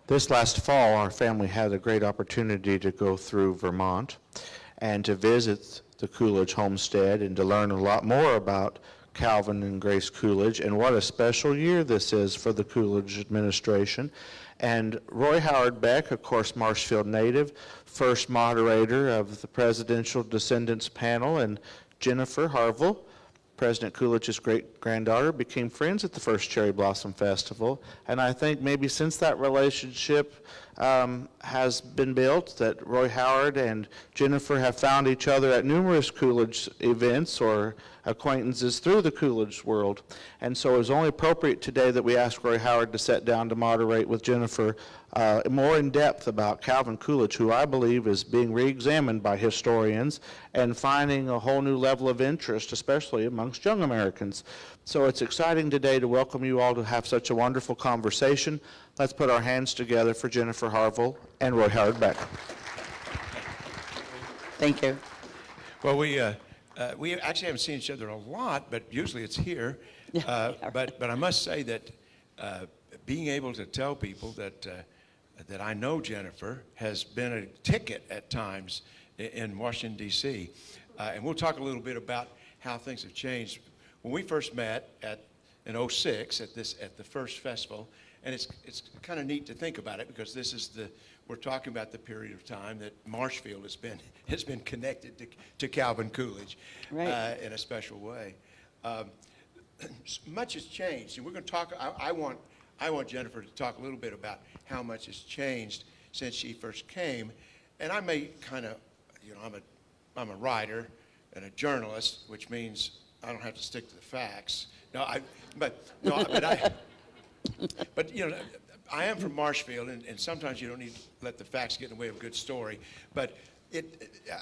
This last fall, our family had a great opportunity to go through Vermont and to visit the Coolidge homestead and to learn a lot more about Calvin and Grace Coolidge, and what a special year this is for the Coolidge administration. And Roy Howard Beck, of course, Marshfield native, first moderator of the Presidential Descendants Panel, and Jennifer Harville, President Coolidge's great-granddaughter, became friends at the first Cherry Blossom Festival. And I think maybe since that relationship has been built, that Roy Howard and Jennifer have found each other at numerous Coolidge events or acquaintances through the Coolidge world. And so it was only appropriate today that we ask Roy Howard to sit down to moderate with Jennifer more in depth about Calvin Coolidge, who I believe is being re-examined by historians and finding a whole new level of interest, especially amongst young Americans. So it's exciting today to welcome you all to have such a wonderful conversation. Let's put our hands together for Jennifer Harville and Roy Howard Beck. Thank you. Well, we actually haven't seen each other a lot, but usually it's here. But I must say that being able to tell people that I know Jennifer has been a ticket at times in Washington, D.C. And we'll talk a little bit about how things have changed. When we first met in '06 at the first festival, and it's kind of neat to think about it, because we're talking about the period of time that Marshfield has been connected to Calvin Coolidge, right, in a special way. Much has changed, and we're going to talk. I want Jennifer to talk a little bit about how much has changed since she first came, and I may kind of, I'm a writer and a journalist, which means I don't have to stick to the facts. But I am from Marshfield, and sometimes you don't need to let the facts get in the way of a good story. But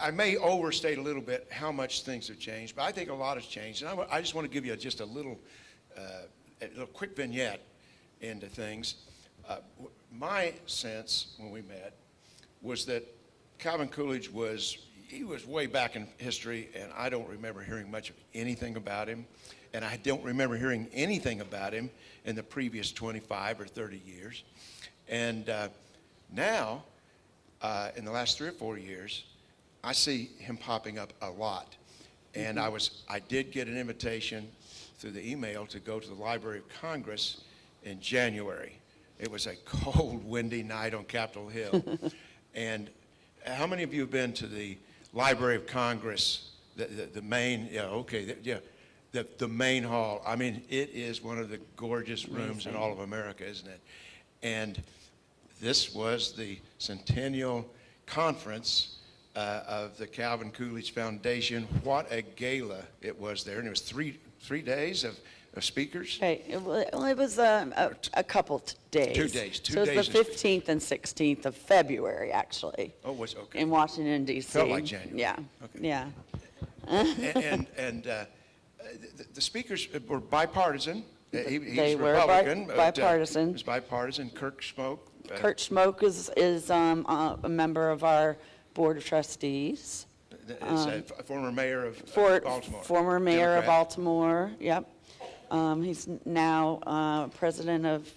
I may overstate a little bit how much things have changed, but I think a lot has changed. And I just want to give you just a little quick vignette into things. My sense when we met was that Calvin Coolidge was way back in history, and I don't remember hearing much of anything about him. And I don't remember hearing anything about him in the previous 25 or 30 years. And now, in the last 3 or 4 years, I see him popping up a lot. And I did get an invitation through the email to go to the Library of Congress in January. It was a cold, windy night on Capitol Hill. And how many of you have been to the Library of Congress, the main, the main hall? I mean, it is one of the gorgeous rooms in all of America, isn't it? And this was the Centennial Conference of the Calvin Coolidge Foundation. What a gala it was there. And it was three days of speakers. Right. It was a couple days. 2 days. So it was the 15th and 16th of February, actually. Oh, it was okay. In Washington, D.C. Felt like January. Yeah. Okay. Yeah. and the speakers were bipartisan. He they was were Republican. bipartisan. It was bipartisan. Kurt Schmoke. Kurt Schmoke is a member of our Board of Trustees. Is a former mayor of Baltimore. Former mayor Democrat. of Baltimore, yep. He's now president of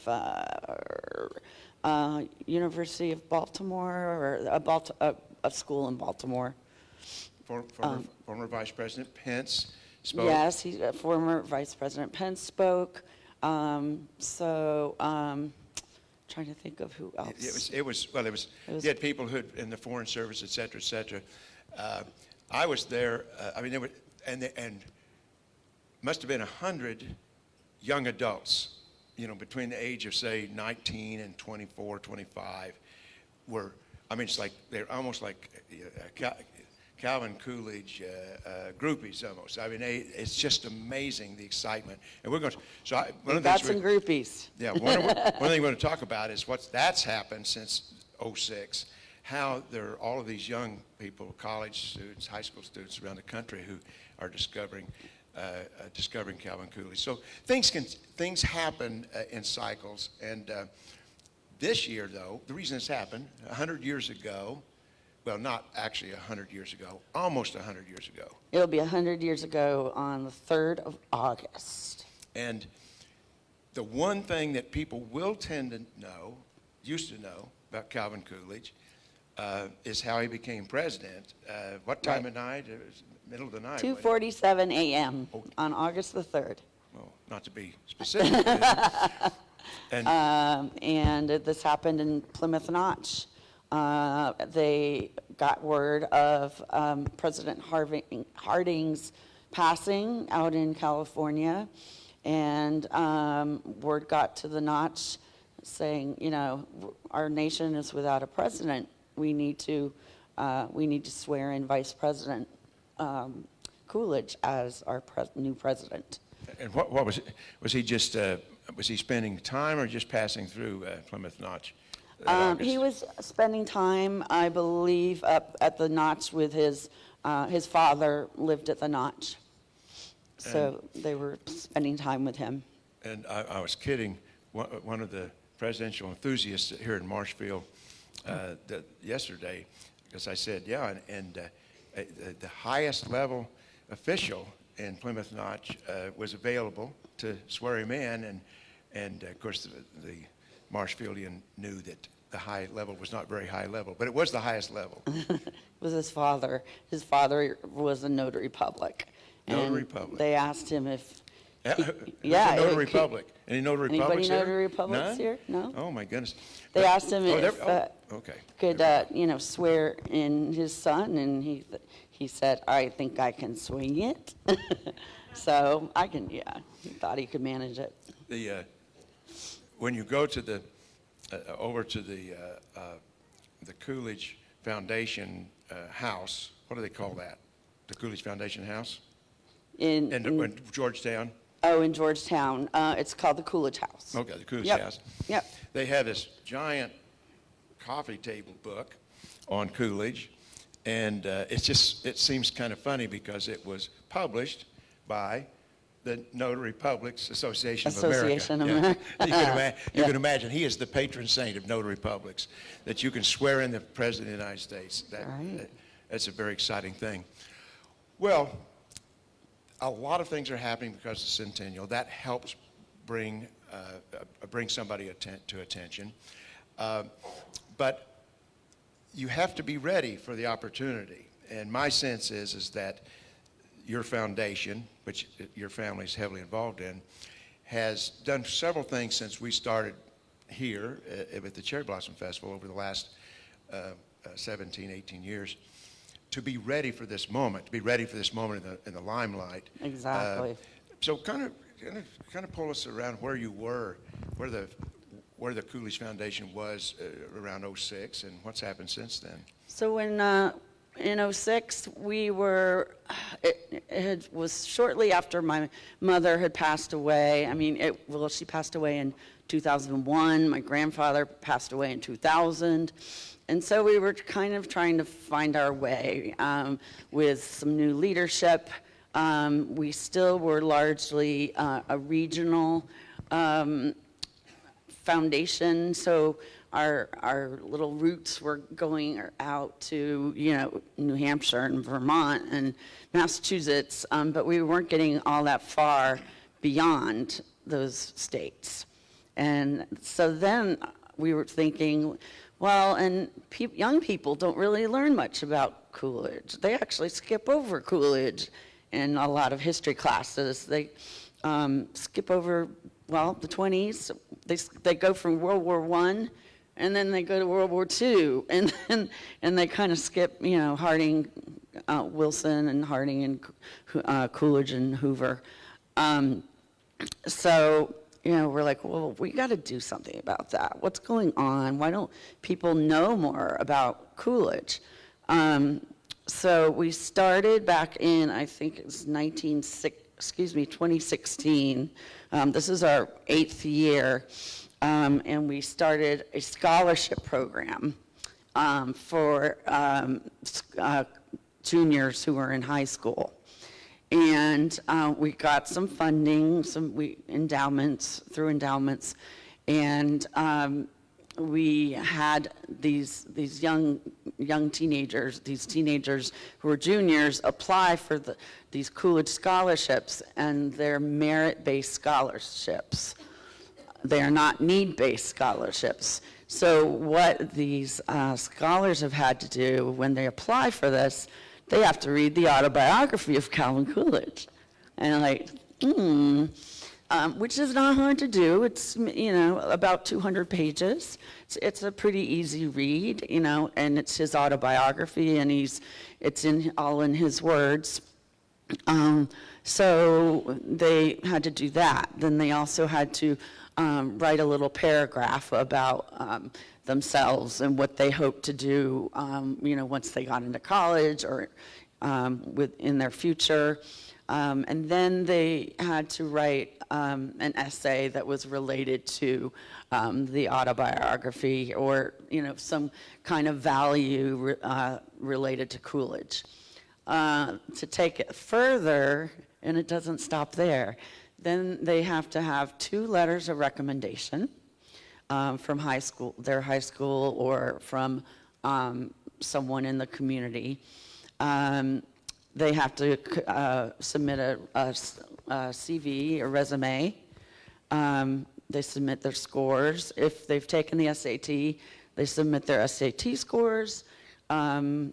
University of Baltimore, or a school in Baltimore. Former Vice President Pence spoke. Yes, former Vice President Pence spoke. Trying to think of who else. It was you had people who in the Foreign Service, et cetera, et cetera. I was there. There were and must have been 100 young adults, between the age of say 19 and 24, 25, were. It's like they're almost like Calvin Coolidge groupies almost. It's just amazing, the excitement. And we're going to. So one of the things. Some groupies. Yeah. One thing we're going to talk about is that's happened since '06. How there are all of these young people, college students, high school students around the country who are discovering Calvin Coolidge. So things happen in cycles. And this year, though, the reason it's happened 100 years ago. Well, not actually 100 years ago, almost 100 years ago. It'll be 100 years ago on the 3rd of August. And the one thing that people will tend to know, used to know about Calvin Coolidge is how he became president. What time Right. of night? It was middle of the night. wasn't it? 2:47 a.m. Oh. on August the 3rd. Well, not to be specific. but- and This happened in Plymouth Notch. They got word of President Harding's passing out in California, and word got to the Notch saying, our nation is without a president. We need to swear in Vice President Coolidge as our new president. And what was it? Was he just was he spending time or just passing through Plymouth Notch? He was spending time, I believe, up at the Notch with his father lived at the Notch. So they were spending time with him. And I was kidding. One of the presidential enthusiasts here in Marshfield yesterday, because I said, yeah, and the highest level official in Plymouth Notch was available to swear him in, and of course the Marshfieldian knew that the high level was not very high level, but it was the highest level. It was his father. His father was a notary public. Notary And public. They asked him if Yeah, notary he- public. Any notary Anybody publics here? notary publics None? here? No? Oh, my goodness. They asked him Oh, if okay. could swear in his son, and he said, I think I can swing it. So I can, yeah, he thought he could manage it. When you go to the over to the Coolidge Foundation house, what do they call that? The Coolidge Foundation house in Georgetown. Oh, in Georgetown. It's called the Coolidge House. Okay, the Coolidge Yep. house. Yep. They have this giant coffee table book on Coolidge, and it seems kind of funny because it was published by the Notary Publics Association of America. Association of Yeah. America. You can imagine he is the patron saint of Notary Publics, that you can swear in the President of the United States. Right. That's a very exciting thing. Well, a lot of things are happening because of Centennial. That helps bring somebody to attention. But you have to be ready for the opportunity. And my sense is that your foundation, which your family is heavily involved in, has done several things since we started here at the Cherry Blossom Festival over the last 17, 18 years, to be ready for this moment, in the limelight. Exactly. So kind of pull us around where you were, where the Coolidge Foundation was around '06, and what's happened since then. So in '06, it was shortly after my mother had passed away. I mean, she passed away in 2001. My grandfather passed away in 2000. And so we were kind of trying to find our way with some new leadership. We still were largely a regional foundation, so our little roots were going out to New Hampshire and Vermont and Massachusetts, but we weren't getting all that far beyond those states. And so then we were thinking, well, and young people don't really learn much about Coolidge. They actually skip over Coolidge in a lot of history classes. They skip over, the 20s. They go from World War I, and then they go to World War II, and they kind of skip, Harding, Wilson, and Harding, and Coolidge, and Hoover. So we're like, well, we got to do something about that. What's going on? Why don't people know more about Coolidge? So we started back in, I think it was 2016. This is our 8th year, and we started a scholarship program for juniors who are in high school. And we got some funding, endowments, and we had these young teenagers who were juniors apply for these Coolidge scholarships, and they're merit-based scholarships. They are not need-based scholarships. So what these scholars have had to do when they apply for this, they have to read the autobiography of Calvin Coolidge. And like, which is not hard to do. It's, about 200 pages. It's a pretty easy read, and it's his autobiography, and it's all in his words. So they had to do that. Then they also had to write a little paragraph about themselves and what they hoped to do, once they got into college or in their future. And then they had to write an essay that was related to the autobiography or, some kind of value related to Coolidge. To take it further, and it doesn't stop there, then they have to have 2 letters of recommendation from their high school, or from someone in the community. They have to submit a CV, a resume. They submit their scores. If they've taken the SAT, they submit their SAT scores, their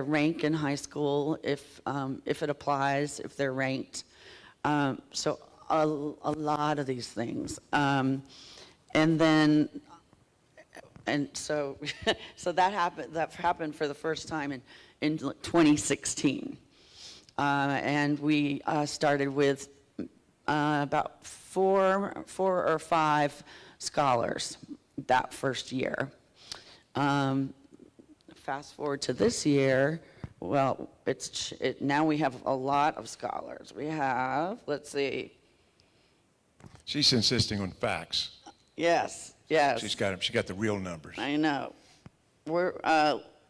rank in high school, if it applies, if they're ranked. So a lot of these things. And so so that happened for the first time in 2016. And we started with about four or five scholars that first year. Fast forward to this year, well, now we have a lot of scholars. We have, let's see. She's insisting on facts. Yes. She got the real numbers. I know.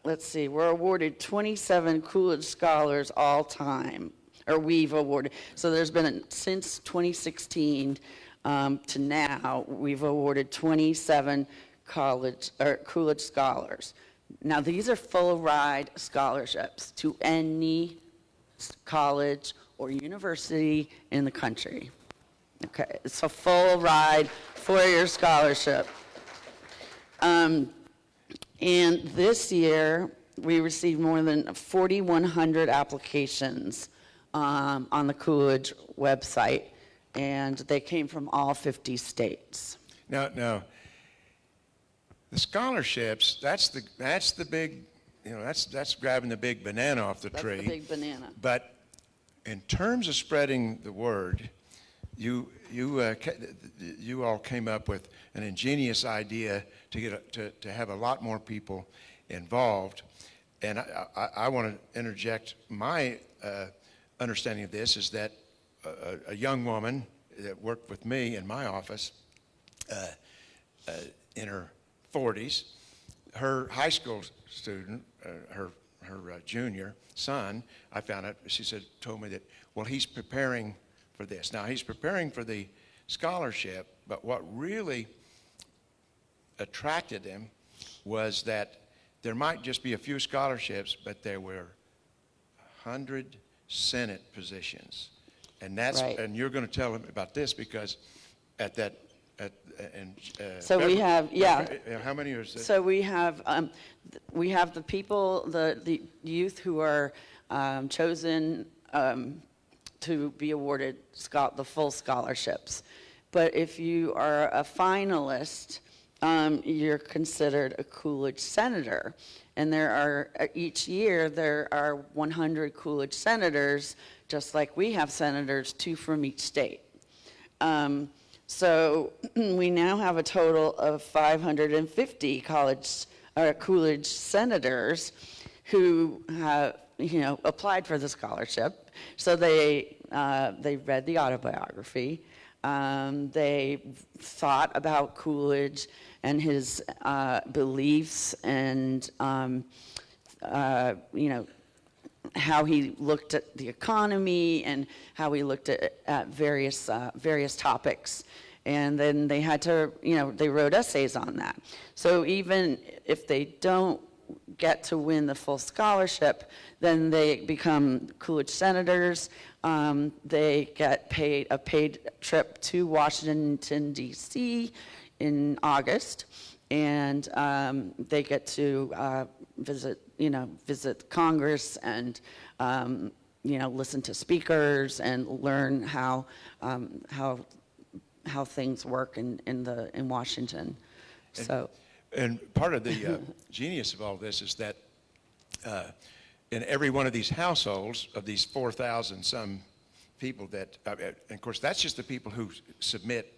Let's see, we're awarded 27 Coolidge Scholars all time, or we've awarded. So there's been, since 2016 to now, we've awarded 27 Coolidge Scholars. Now, these are full ride scholarships to any college or university in the country. Okay, it's a full ride 4-year scholarship. And this year, we received more than 4,100 applications on the Coolidge website, and they came from all 50 states. Now, the scholarships, that's the big, that's grabbing the big banana off the tree. That's the big banana. But in terms of spreading the word, you all came up with an ingenious idea to have a lot more people involved. And I want to interject my understanding of this is that a young woman that worked with me in my office in her 40s, her high school student, her junior son, I found out, told me that, well, he's preparing for this. Now, he's preparing for the scholarship, but what really attracted him was that there might just be a few scholarships, but there were 100 Senate positions. And that's Right. And you're going to tell him about this because So we have, how many are there? So we have the people, the youth who are chosen to be awarded the full scholarships. But if you are a finalist, you're considered a Coolidge senator. And each year there are 100 Coolidge senators, just like we have senators, 2 from each state. So we now have a total of 550 Coolidge senators who have, applied for the scholarship. So they read the autobiography. They thought about Coolidge and his beliefs and, how he looked at the economy and how he looked at various topics. And then they had to, they wrote essays on that. So even if they don't get to win the full scholarship, then they become Coolidge senators. They get a paid trip to Washington, D.C. in August, and they get to visit Congress and listen to speakers and learn how things work in Washington. And part of the genius of all this is that in every one of these households, of these 4,000 some people that, and of course, that's just the people who submit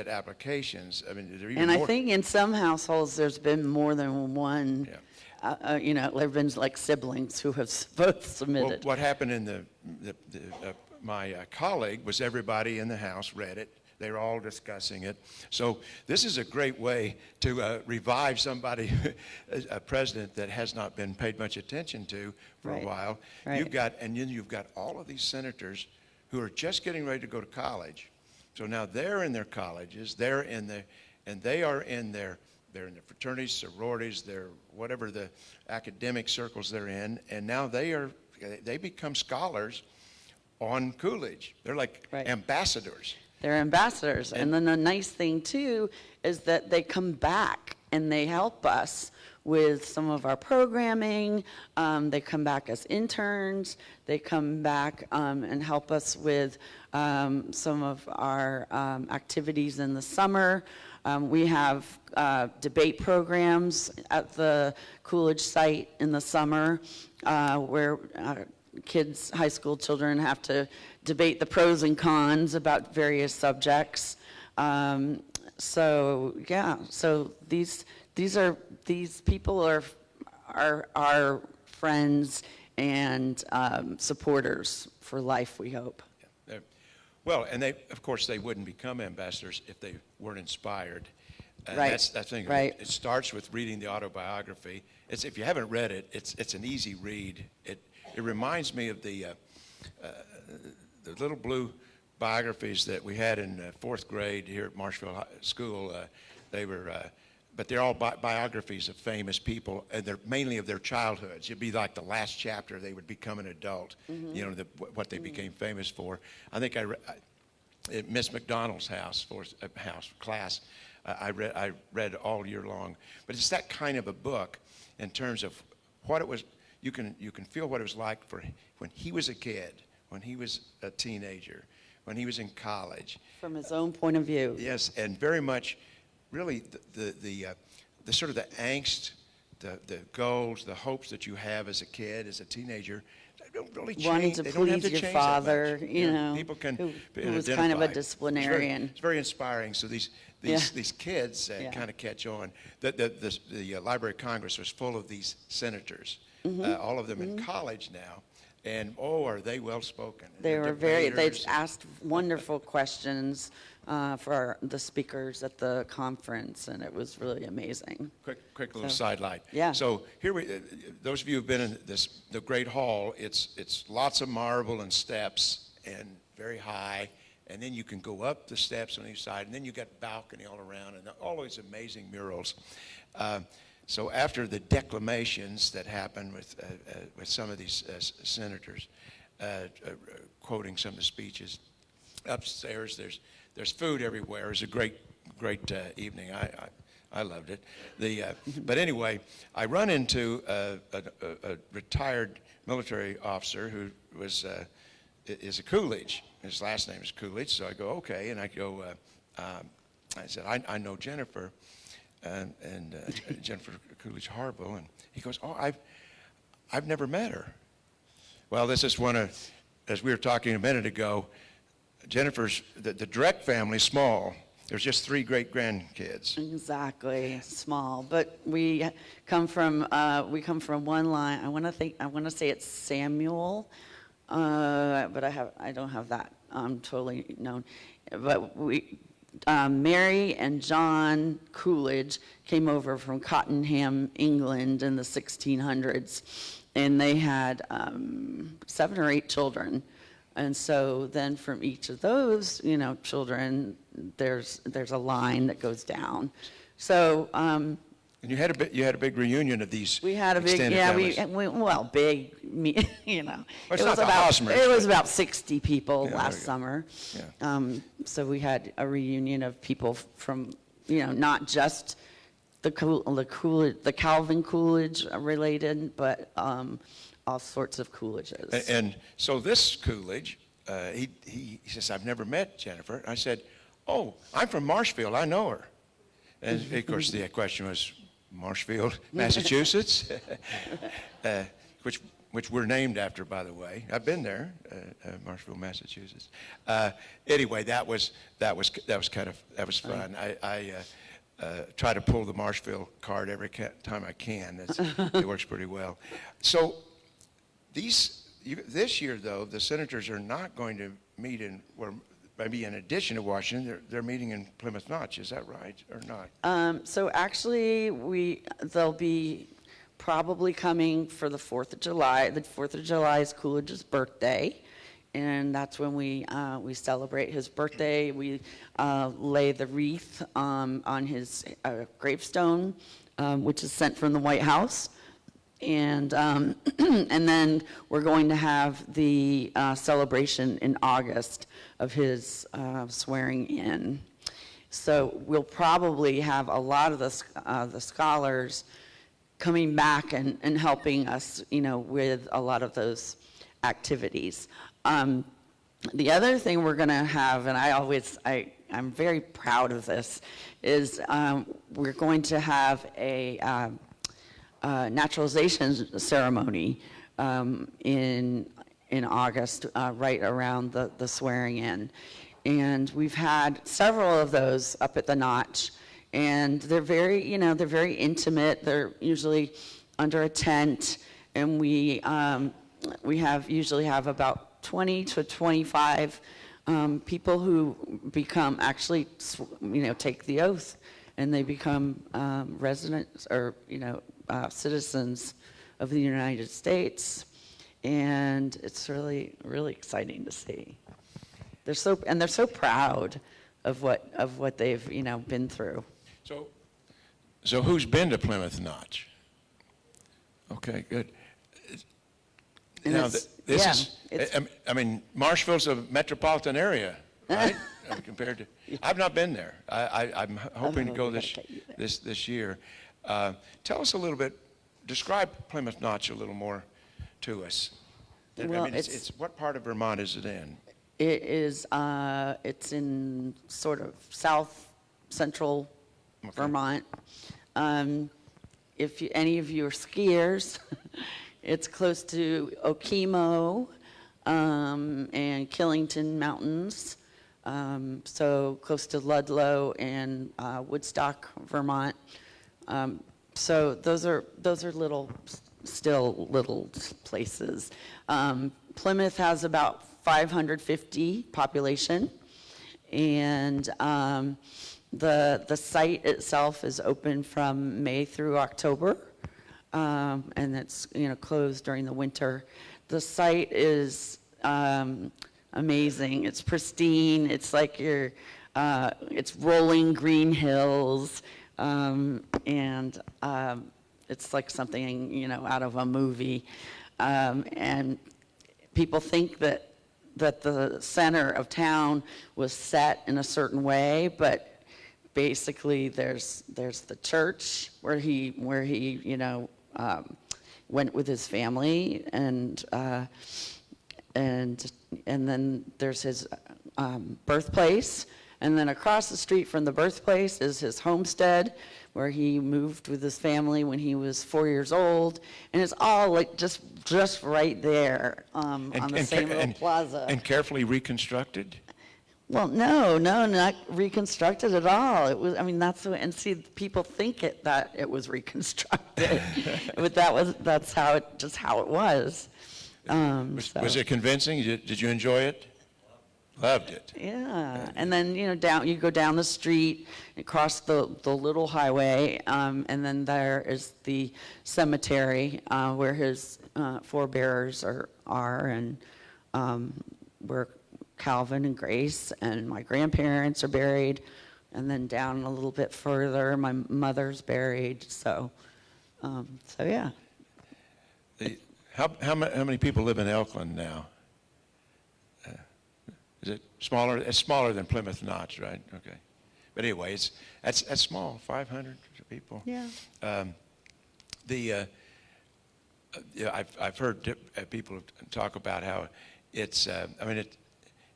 applications. I mean, there are even And more. I think in some households, there's been more than one. Yeah. There have been like siblings who have both submitted. Well, what happened in my colleague was everybody in the house read it. They were all discussing it. So this is a great way to revive somebody, a president that has not been paid much attention to for a while. Right. You've got all of these senators who are just getting ready to go to college. So now they're in their colleges, they're in their fraternities, sororities, their whatever the academic circles they're in, and now they become scholars on Coolidge. They're like ambassadors. They're ambassadors. And then the nice thing, too, is that they come back and they help us with some of our programming. They come back as interns. They come back and help us with some of our activities in the summer. We have debate programs at the Coolidge site in the summer where kids, high school children, have to debate the pros and cons about various subjects. So these people are our friends and supporters for life, we hope. Yeah. Well, and of course, they wouldn't become ambassadors if they weren't inspired. Right. That's the thing. Right. It starts with reading the autobiography. If you haven't read it, it's an easy read. It reminds me of the little blue biographies that we had in fourth grade here at Marshville School. But they're all biographies of famous people, and they're mainly of their childhoods. It'd be like the last chapter, they would become an adult, what they became famous for. I think at Miss McDonald's class, I read all year long. But it's that kind of a book in terms of what it was. You can feel what it was like for when he was a kid, when he was a teenager, when he was in college. From his own point of view. Yes, and very much, really, the sort of the angst, the goals, the hopes that you have as a kid, as a teenager, they don't really change. Wanting to They don't have please to your change that father, much. People can who was kind of a identify. disciplinarian. It's very inspiring. So these kids kind of catch on. The Library of Congress was full of these senators, all of them in college now. And are they well spoken? They were they asked wonderful questions for the speakers at the conference, and it was really amazing. Quick little sidelight. Yeah. So here those of you who've been in the Great Hall, it's lots of marble and steps and very high, and then you can go up the steps on each side, and then you got balcony all around, and all these amazing murals. So after the declamations that happened with some of these senators, quoting some of the speeches, upstairs there's food everywhere. It was a great evening. I loved it. But anyway, I run into a retired military officer who is a Coolidge. His last name is Coolidge. So I go, okay, and I go. I said, I know Jennifer. And Jennifer Coolidge Harville, and he goes, I've never met her. Well, this is one of, as we were talking a minute ago, Jennifer's, the direct family is small. There's just 3 great-grandkids. Exactly, small, but we come from one line. I want to say it's Samuel, but I don't have that totally known. But Mary and John Coolidge came over from Cottenham, England in the 1600s, and they had 7 or 8 children. And so then from each of those, children, there's a line that goes down. So And you had a big reunion of these We had a big, extended yeah, families. well, big, you know. Well, it's It not was the about, Hosmers, it was but- about 60 people Yeah, there last you go. summer. Yeah. So we had a reunion of people from, you know, not just the Calvin Coolidge related, but all sorts of Coolidges. And so this Coolidge, he says, I've never met Jennifer. I said, oh, I'm from Marshfield. I know her. And of course, the question was, Marshfield, Massachusetts, which we're named after, by the way. I've been there, Marshfield, Massachusetts. Anyway, that was fun. I try to pull the Marshfield card every time I can. It works pretty well. So this year, though, the senators are not going to meet maybe in addition to Washington, they're meeting in Plymouth Notch. Is that right or not? So actually, they'll be probably coming for the 4th of July. The 4th of July is Coolidge's birthday, and that's when we celebrate his birthday. We lay the wreath on his gravestone, which is sent from the White House. And and then we're going to have the celebration in August of his swearing in. So we'll probably have a lot of the scholars coming back and helping us, you know, with a lot of those activities. The other thing we're going to have, and I'm very proud of this, is we're going to have a naturalization ceremony in August, right around the swearing in. And we've had several of those up at the Notch, and they're very intimate. They're usually under a tent, and we usually have about 20 to 25 people who actually take the oath, and they become residents or citizens of the United States, and it's really, really exciting to see. They're so proud of what they've been through. So who's been to Plymouth Notch? Okay, good. And Now, it's- I mean, Marshville's a metropolitan area, right? Compared to, I've not been there. I'm hoping to go this year. Tell us a little bit, describe Plymouth Notch a little more to us. Well, I mean, it's what part of Vermont is it in? It is, it's in sort of south central Vermont. If any of you are skiers, it's close to Okemo and Killington Mountains, so close to Ludlow and Woodstock, Vermont. So those are still little places. Plymouth has about 550 population, and the site itself is open from May through October, and it's closed during the winter. The site is amazing. It's pristine. It's like it's rolling green hills, and it's like something out of a movie, and people think that the center of town was set in a certain way, but basically there's the church where he went with his family, and then there's his birthplace, and then across the street from the birthplace is his homestead, where he moved with his family when he was 4 years old, and it's all like just right there on the same little plaza. And carefully reconstructed? Well, no, not reconstructed at all. It was, and see, people think that it was reconstructed, but that's how it was. Was it convincing? Did you enjoy it? Loved it. Yeah, and then you go down the street, across the little highway, and then there is the cemetery where his forebears are, and where Calvin and Grace and my grandparents are buried. and then down a little bit further, my mother's buried. So yeah. How many people live in Elkland now? Is it smaller? It's smaller than Plymouth Notch, right? Okay. But anyway, that's small, 500 people. Yeah. I've heard people talk about how it's,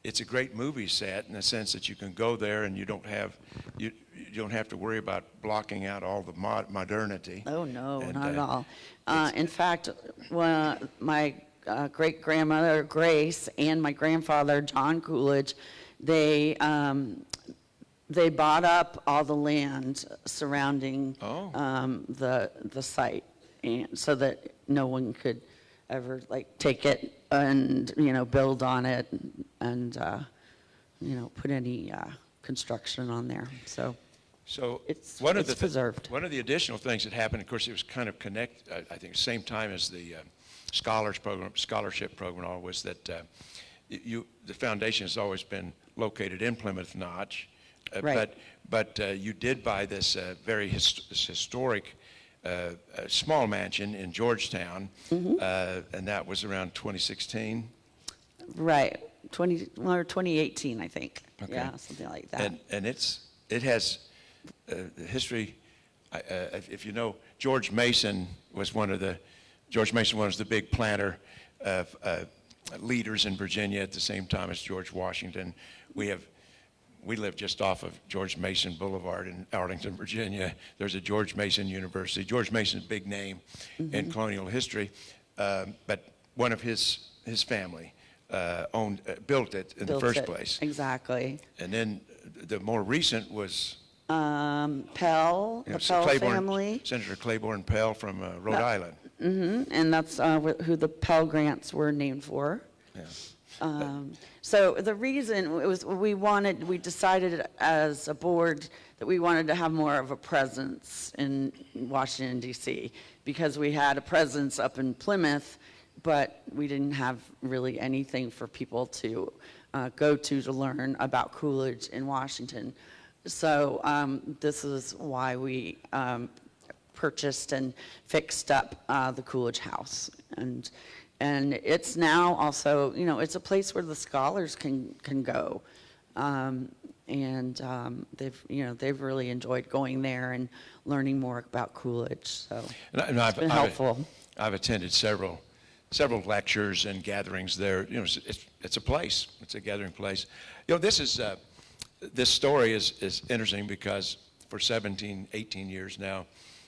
it's a great movie set in the sense that you can go there and you don't have to worry about blocking out all the modernity. Oh, no, And, not at all. In fact, my great-grandmother, Grace, and my grandfather, John Coolidge, they bought up all the land surrounding the site, and so that no one could ever take it and build on it and put any construction on there. So it's preserved. One of the additional things that happened, of course, it was kind of I think, same time as the scholarship program, was that the foundation has always been located in Plymouth Notch, Right. but you did buy this very historic small mansion in Georgetown, and that was around 2016. Right, 2018, I think. Okay. Yeah, something like that. And it has history. If you know, George Mason was the big planter of leaders in Virginia at the same time as George Washington. We live just off of George Mason Boulevard in Arlington, Virginia. There's a George Mason University. George Mason's a big name in colonial history, but one of his family built it in the first place. Exactly. And then the more recent was Pell, the Pell family. Senator Claiborne Pell from Rhode Island. And that's who the Pell Grants were named for. Yeah. So the reason it was we decided as a board that we wanted to have more of a presence in Washington, D.C., because we had a presence up in Plymouth, but we didn't have really anything for people to go to learn about Coolidge in Washington. So this is why we purchased and fixed up the Coolidge House. And it's now also, it's a place where the scholars can go. They've really enjoyed going there and learning more about Coolidge. So it's been helpful. I've attended several lectures and gatherings there. It's a place. It's a gathering place. This story is interesting because for 17, 18 years now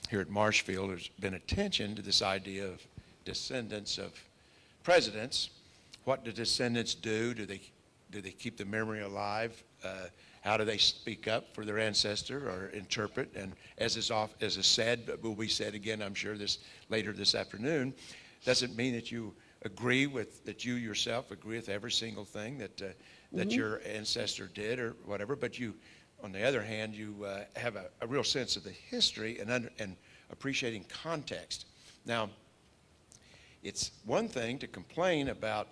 here at Marshfield, there's been attention to this idea of descendants of presidents. What do descendants do? Do they keep the memory alive? How do they speak up for their ancestor or interpret? And as is said, but will be said again, I'm sure later this afternoon, doesn't mean that you that you yourself agree with every single thing that your ancestor did or whatever. But you, on the other hand, you have a real sense of the history and appreciating context. Now, it's one thing to complain about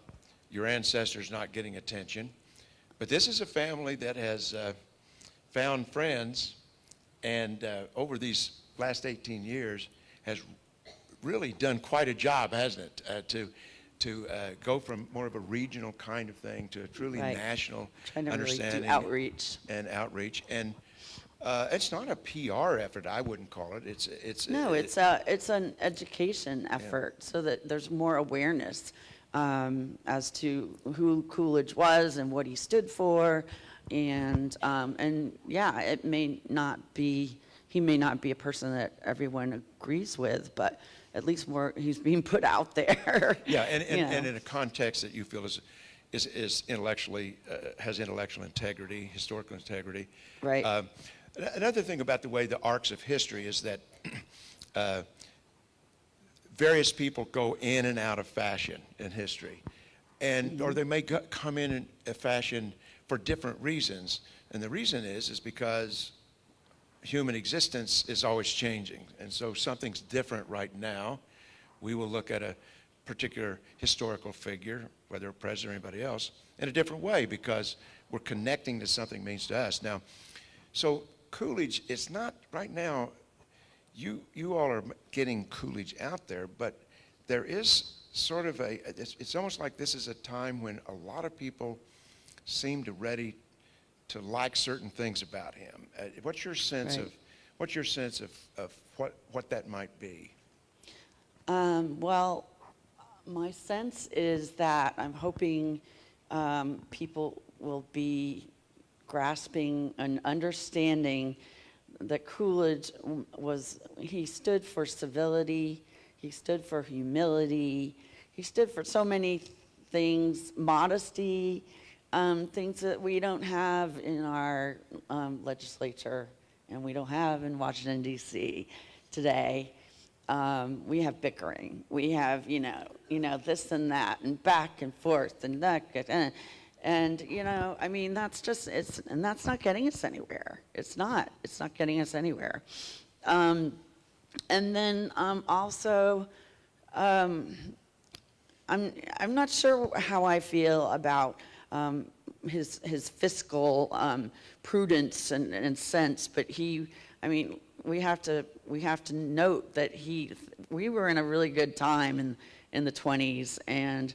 your ancestors not getting attention, but this is a family that has found friends and over these last 18 years has really done quite a job, hasn't it, to go from more of a regional kind of thing to a truly national understanding. Really do outreach. And it's not a PR effort, I wouldn't call it. It's an education effort so that there's more awareness as to who Coolidge was and what he stood for, and it may not be he may not be a person that everyone agrees with, but at least he's being put out there. Yeah, and in a context that you feel is intellectually has intellectual integrity, historical integrity. Right. Another thing about the way the arcs of history is that various people go in and out of fashion in history, or they may come in a fashion for different reasons, and the reason is because human existence is always changing, and so something's different right now. We will look at a particular historical figure, whether a president or anybody else, in a different way because we're connecting to something it means to us. Now, So Coolidge, it's not, right now, you all are getting Coolidge out there, but there is sort of it's almost like this is a time when a lot of people seem to ready to like certain things about him. What's your sense Right. of, what that might be? Well, my sense is that I'm hoping people will be grasping and understanding that Coolidge he stood for civility, he stood for humility, he stood for so many things, modesty, things that we don't have in our legislature and we don't have in Washington, D.C. today. We have bickering. We have, this and that, and back and forth, and that, and I mean, that's just, and that's not getting us anywhere. It's not getting us anywhere. And then also, I'm not sure how I feel about his fiscal prudence and sense, but we have to note that we were in a really good time in the 20s, and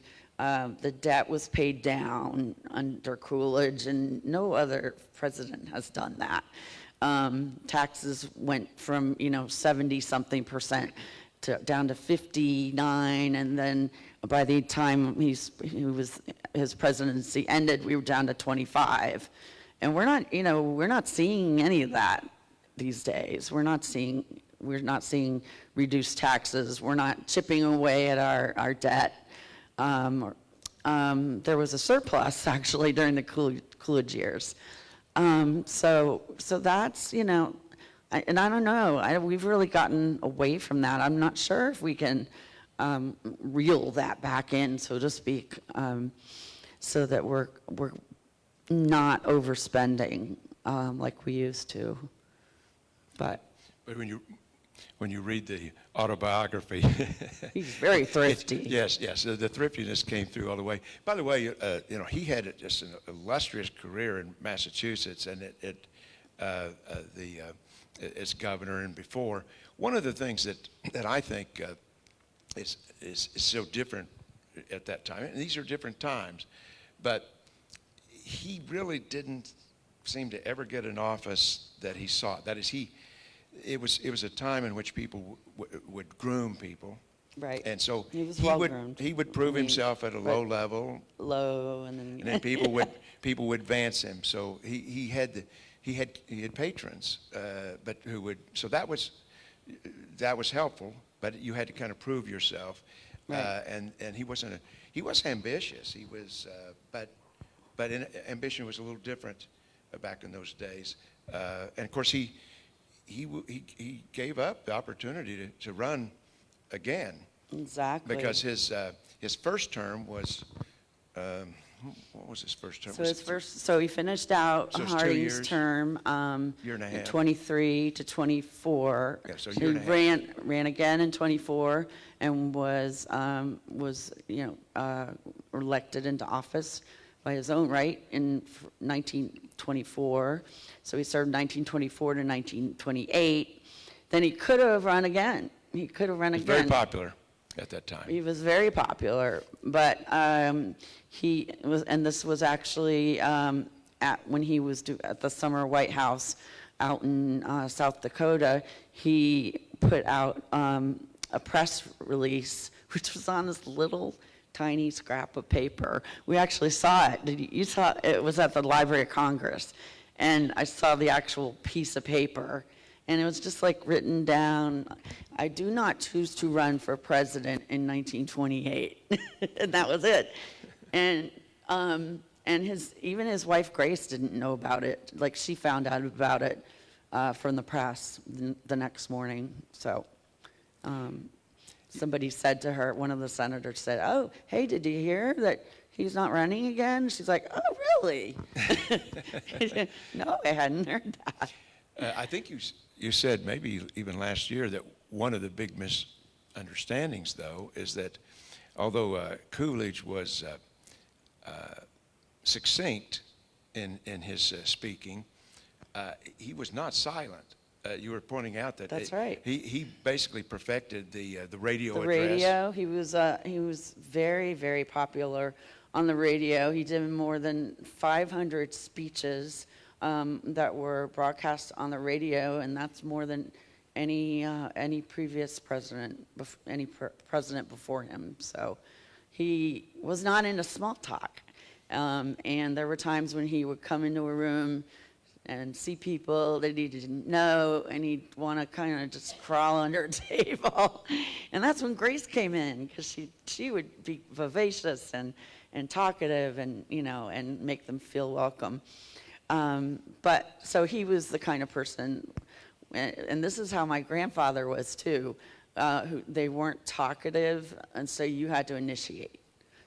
the debt was paid down under Coolidge, and no other president has done that. Taxes went from 70-something% down to 59, and then by the time his presidency ended, we were down to 25, and we're not seeing any of that these days. We're not seeing reduced taxes. We're not chipping away at our debt. There was a surplus actually during the Coolidge years. So that's, and I don't know, we've really gotten away from that. I'm not sure if we can reel that back in, so to speak, so that we're not overspending like we used to. But when you read the autobiography, he's very thrifty. Yes, the thriftiness came through all the way. By the way, he had just an illustrious career in Massachusetts, and as governor and before. One of the things that I think is so different at that time, and these are different times, but he really didn't seem to ever get an office that he sought. That is, it was a time in which people would groom people. Right. And so he was well-groomed. he would prove himself at a low level. Low, and then people would advance him. So he had patrons, but who would. So that was helpful. But you had to kind of prove yourself. Right. And he was ambitious. He was, but ambition was a little different back in those days. And of course he gave up the opportunity to run again. Exactly. Because his first term was, what was his first term? So he finished out So it was 2 Harding's years? term, Year and a half. 23 to 24. Yeah, so a he year and a half. ran again in 24 and was elected into office by his own right in 1924. So he served 1924 to 1928. Then he could have run again. He was very popular at that time. He was very popular, but this was actually when he was at the summer White House out in South Dakota. He put out a press release, which was on this little tiny scrap of paper. We actually saw it. You saw it? It was at the Library of Congress, and I saw the actual piece of paper. And it was just like written down, I do not choose to run for president in 1928. And that was it. And even his wife Grace didn't know about it. Like, she found out about it from the press the next morning. So somebody said to her, one of the senators said, "Oh, hey, did you hear that he's not running again?" She's like, "Oh, really?" No, I hadn't heard that. I think you said maybe even last year that one of the big misunderstandings, though, is that although Coolidge was succinct in his speaking, he was not silent. You were pointing out that That's right. He basically perfected the radio The address. radio, he was very, very popular on the radio. He did more than 500 speeches that were broadcast on the radio, and that's more than any previous president, president before him. So he was not into small talk. And there were times when he would come into a room and see people that he didn't know, and he'd want to kind of just crawl under a table. And that's when Grace came in, because she would be vivacious and talkative, and and make them feel welcome. But so he was the kind of person, and this is how my grandfather was too. They weren't talkative, and so you had to initiate.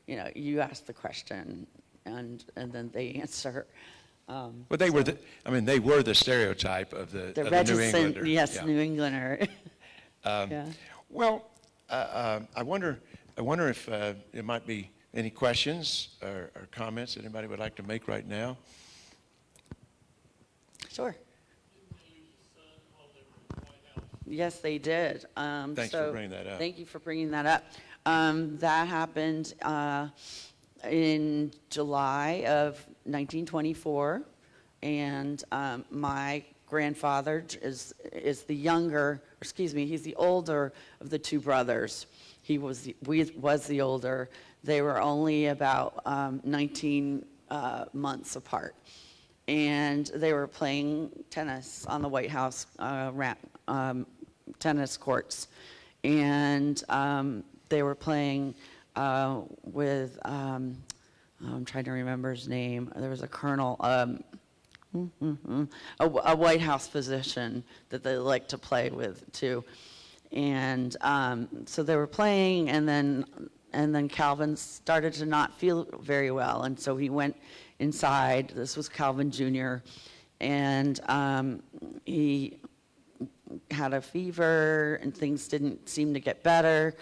You ask the question, and then they answer. But they were they were the stereotype of the New reticent, Englander. yes, Yeah. New Englander. Yeah. Well, I wonder if there might be any questions or comments that anybody would like to make right now. Sure. Yes, they did. Thanks for bringing that up. Thank you for bringing that up. That happened in July of 1924, and my grandfather is the younger, excuse me, he's the older of the two brothers. He was the older. They were only about 19 months apart, and they were playing tennis on the White House tennis courts, and they were playing with I'm trying to remember his name. There was a colonel, a White House physician that they liked to play with too, and so they were playing, and then Calvin started to not feel very well, and so he went inside. This was Calvin Jr., and he had a fever, and things didn't seem to get better.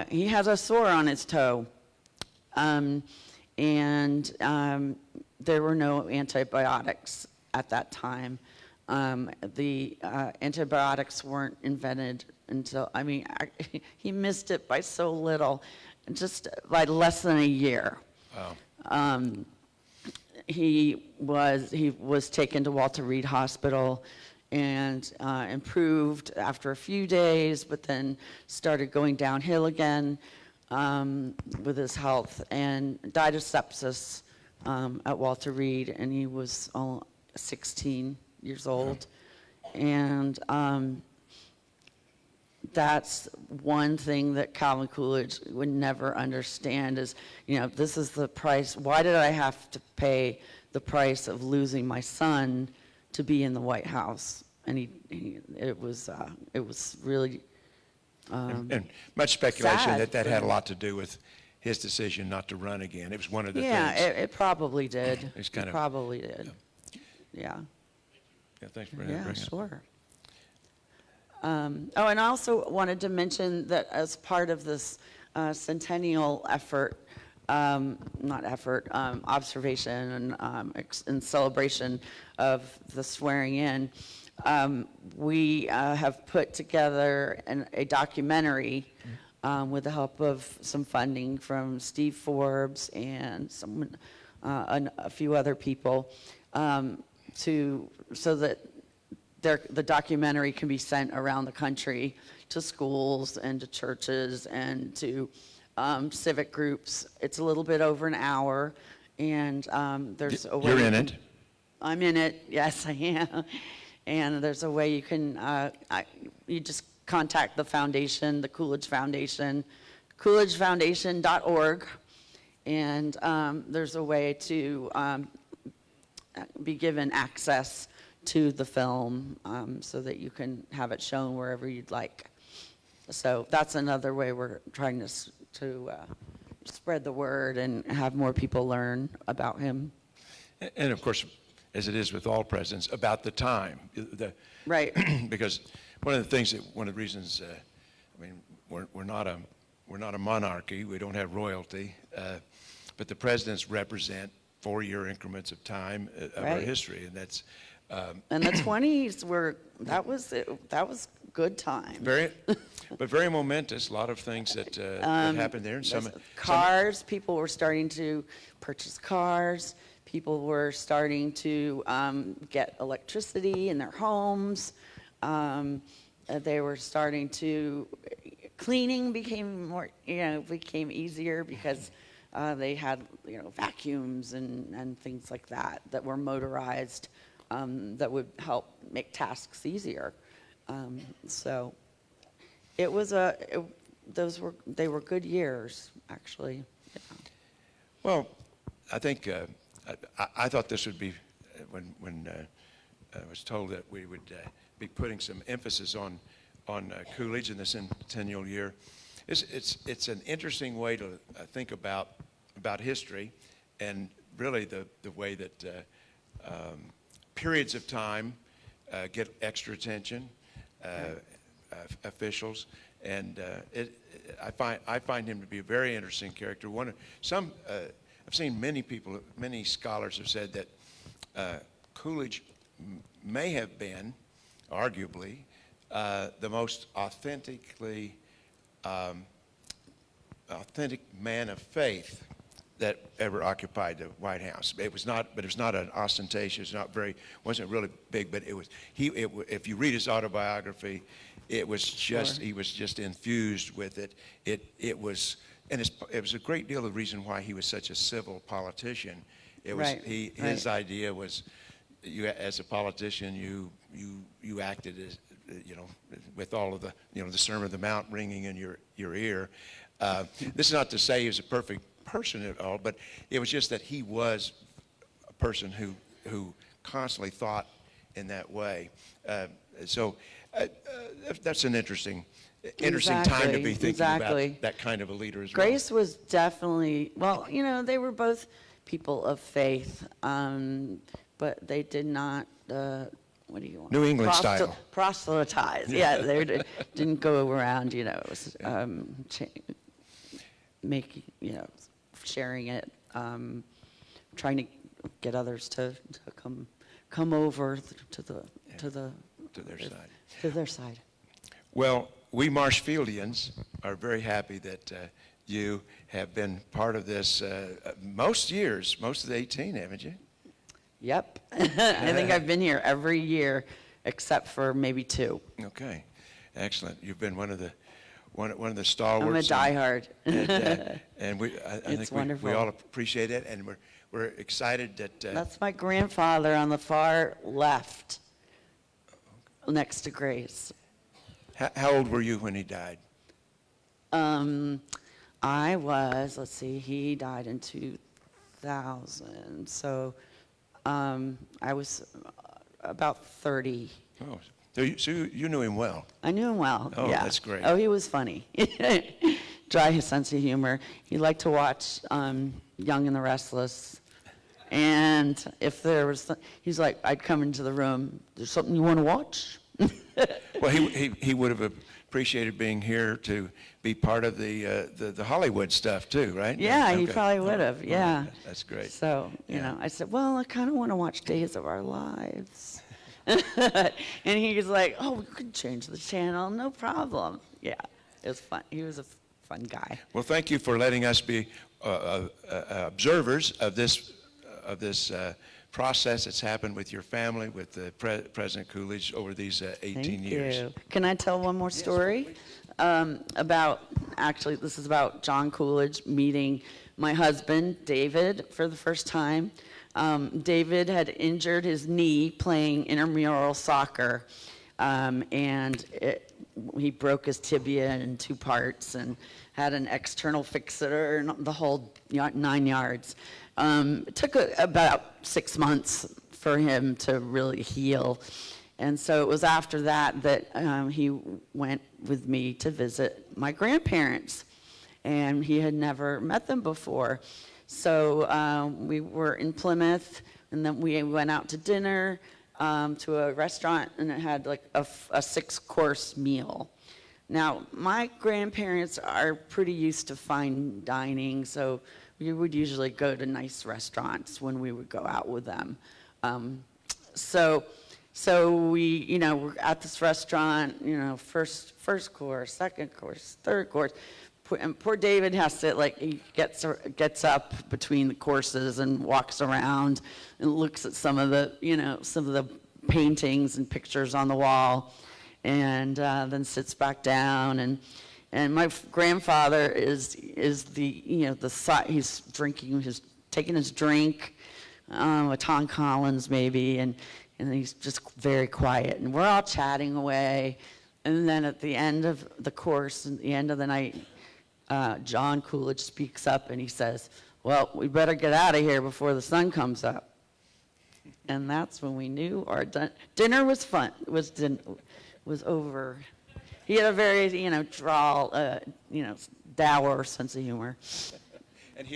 He had a sore on his toe, and there were no antibiotics at that time. The antibiotics weren't invented until, he missed it by so little, just by less than a year. Wow. He was taken to Walter Reed Hospital and improved after a few days, but then started going downhill again with his health, and died of sepsis at Walter Reed, and he was 16 years old. And that's one thing that Calvin Coolidge would never understand is, this is the price. Why did I have to pay the price of losing my son to be in the White House? And it was really And much speculation sad that had a lot to do with his decision not to run again. It was one of the yeah, things. it probably did. It's kind It of- probably did. Yeah. Yeah, thanks for bringing Yeah, it up. sure. And I also wanted to mention that as part of this Centennial effort, observation and celebration of the swearing in, we have put together a documentary with the help of some funding from Steve Forbes and a few other people, so that the documentary can be sent around the country to schools and to churches and to civic groups. It's a little bit over an hour, and there's a way. You're in it? I'm in it. Yes, I am. And there's a way you can, you just contact the foundation, the Coolidge Foundation, coolidgefoundation.org, and there's a way to be given access to the film so that you can have it shown wherever you'd like. So that's another way we're trying to spread the word and have more people learn about him. And of course, as it is with all presidents, about the time. Right. Because one of the reasons, we're not a monarchy, we don't have royalty, but the presidents represent 4-year increments of time of our Right. history, and that's And the 20s that was good time. Very momentous. A lot of things that happened there. And Cars, people were starting to purchase cars. People were starting to get electricity in their homes. They were starting to, cleaning became easier because they had, vacuums and things like that were motorized, that would help make tasks easier. So it was they were good years, actually. Well, I think I thought this would be when I was told that we would be putting some emphasis on Coolidge in the Centennial year. It's an interesting way to think about history, and really the way that periods of time get extra attention, officials, and I find him to be a very interesting character. I've seen many scholars have said that Coolidge may have been, arguably, the most authentic man of faith that ever occupied the White House. It was not an ostentatious, wasn't really big, but if you read his autobiography, it was just, he was just infused with it. It was a great deal of the reason why he was such a civil politician. His idea was, as a politician, you acted as, with all of the, the Sermon on the Mount ringing in your ear. This is not to say he was a perfect person at all, but it was just that he was a person who constantly thought in that way. So that's an interesting time to be thinking about that kind of a leader as well. Grace was definitely, they were both people of faith, but they did not, what do you want? New England style. Proselytize. Yeah, they didn't go around, sharing it, trying to get others to come over to their side. Well, we Marshfieldians are very happy that you have been part of this most of the 18, haven't you? Yep. I think I've been here every year except for maybe 2. Okay, excellent. You've been one of the stalwarts. I'm a diehard. And I think wonderful. we all appreciate it, and we're excited that. That's my grandfather on the far left, next to Grace. How old were you when he died? I was, he died in 2000, so I was about 30. Oh, so you knew him well. I knew him well, Oh, yeah. that's great. Oh, he was funny. Dry his sense of humor. He liked to watch Young and the Restless. And if there was, he's like, I'd come into the room, there's something you want to watch? Well, he would have appreciated being here to be part of the Hollywood stuff too, right? Yeah, Okay. he probably would have, yeah. That's great. So, I said, well, I kind of want to watch Days of Our Lives. And he's like, oh, we could change the channel, no problem. Yeah, it was fun. He was a fun guy. Well, thank you for letting us be observers of this process that's happened with your family, with President Coolidge over these 18 years. Thank you. Can I tell one more story? This is about John Coolidge meeting my husband, David, for the first time. David had injured his knee playing intramural soccer, and he broke his tibia in 2 parts and had an external fixator and the whole 9 yards. It took about 6 months for him to really heal. And so it was after that he went with me to visit my grandparents. And he had never met them before. So we were in Plymouth, and then we went out to dinner to a restaurant, and it had like a 6-course meal. Now, my grandparents are pretty used to fine dining, so we would usually go to nice restaurants when we would go out with them. So we, we're at this restaurant, first course, second course, third course. And poor David has to, he gets up between the courses and walks around and looks at some of the paintings and pictures on the wall, and then sits back down. And my grandfather is he's taking his drink, with Tom Collins maybe, and he's just very quiet. And we're all chatting away. And then at the end of the course, at the end of the night, John Coolidge speaks up and he says, "Well, we better get out of here before the sun comes up." And that's when we knew our dinner was fun. Was over. He had a very, dour sense of humor. And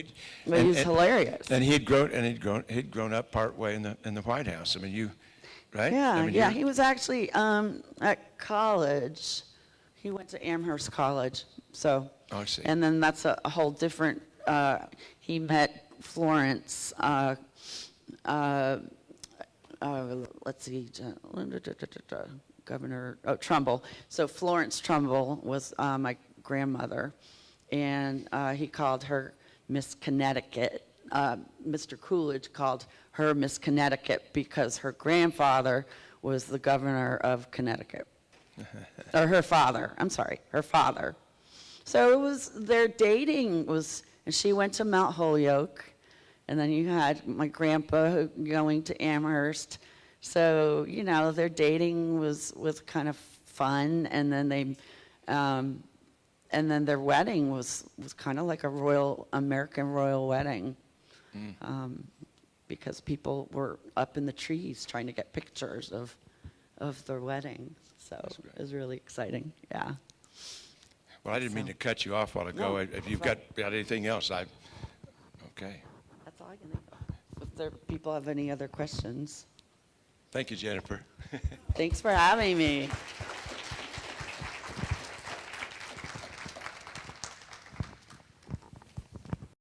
But he was hilarious. And he'd grown up part way in the White House. I mean, right? Yeah, I mean, yeah. He was actually at college. He went to Amherst College. So. Oh, I see. And then that's a whole different. He met Florence. Let's see, Governor Trumbull. So Florence Trumbull was my grandmother, and he called her Miss Connecticut. Mr. Coolidge called her Miss Connecticut because her grandfather was the governor of Connecticut. Or her father, I'm sorry, her father. So it was, their dating was, and she went to Mount Holyoke, and then you had my grandpa going to Amherst. So, their dating was kind of fun, and then their wedding was kind of like a American royal wedding. Because people were up in the trees trying to get pictures of their wedding. So it was really exciting, yeah. Well, I didn't mean to cut you off a while ago. No, If you've got anything else, okay. That's all I can think of. If people have any other questions. Thank you, Jennifer. Thanks for having me.